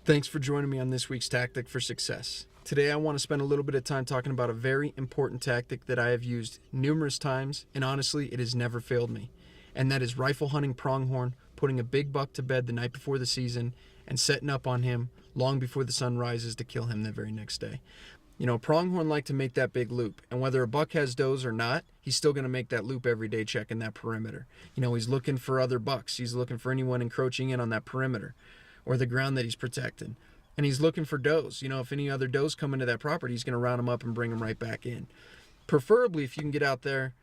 Thanks for joining me on this week's Tactic for Success. Today I want to spend a little bit of time talking about a very important tactic that I have used numerous times, and honestly, it has never failed me. And that is rifle hunting pronghorn, putting a big buck to bed the night before the season, and setting up on him long before the sun rises to kill him the very next day. You know, pronghorn like to make that big loop, and whether a buck has does or not, he's still going to make that loop every day checking that perimeter. You know, he's looking for other bucks. He's looking for anyone encroaching in on that perimeter or the ground that he's protecting. And he's looking for does. You know, if any other does come into that property, he's going to round them up and bring them right back in. Preferably, if you can get out there,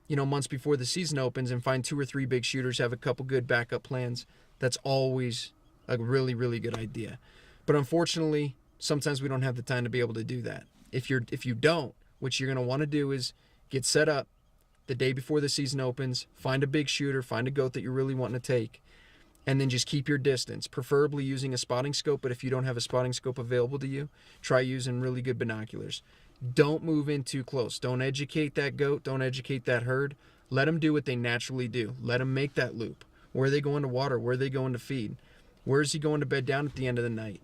you know, months before the season opens and find 2 or 3 big shooters, have a couple good backup plans, that's always a really, really good idea. But unfortunately, sometimes we don't have the time to be able to do that. If you don't, what you're going to want to do is get set up the day before the season opens, find a big shooter, find a goat that you're really wanting to take, and then just keep your distance, preferably using a spotting scope. But if you don't have a spotting scope available to you, try using really good binoculars. Don't move in too close. Don't educate that goat. Don't educate that herd. Let them do what they naturally do. Let them make that loop. Where are they going to water? Where are they going to feed? Where is he going to bed down at the end of the night?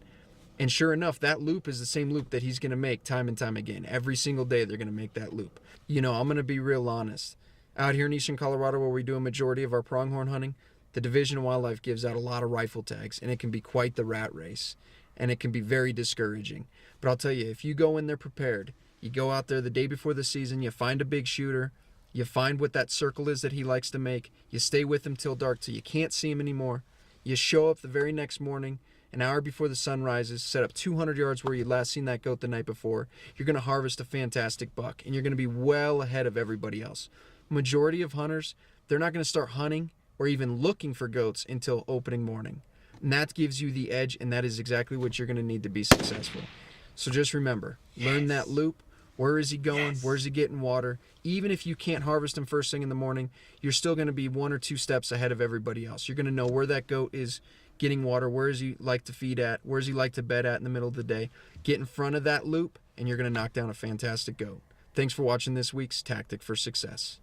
And sure enough, that loop is the same loop that he's going to make time and time again. Every single day they're going to make that loop. You know, I'm going to be real honest. Out here in eastern Colorado, where we do a majority of our pronghorn hunting, the Division of Wildlife gives out a lot of rifle tags, and it can be quite the rat race, and it can be very discouraging. But I'll tell you, if you go in there prepared, you go out there the day before the season, you find a big shooter, you find what that circle is that he likes to make, you stay with him till dark till you can't see him anymore, you show up the very next morning, an hour before the sun rises, set up 200 yards where you last seen that goat the night before, you're going to harvest a fantastic buck, and you're going to be well ahead of everybody else. Majority of hunters, they're not going to start hunting or even looking for goats until opening morning. And that gives you the edge, and that is exactly what you're going to need to be successful. So just remember, learn that loop. Where is he going? Where's he getting water? Even if you can't harvest him first thing in the morning, you're still going to be 1 or 2 steps ahead of everybody else. You're going to know where that goat is getting water, where does he like to feed at, where does he like to bed at in the middle of the day. Get in front of that loop, and you're going to knock down a fantastic goat. Thanks for watching this week's Tactic for Success.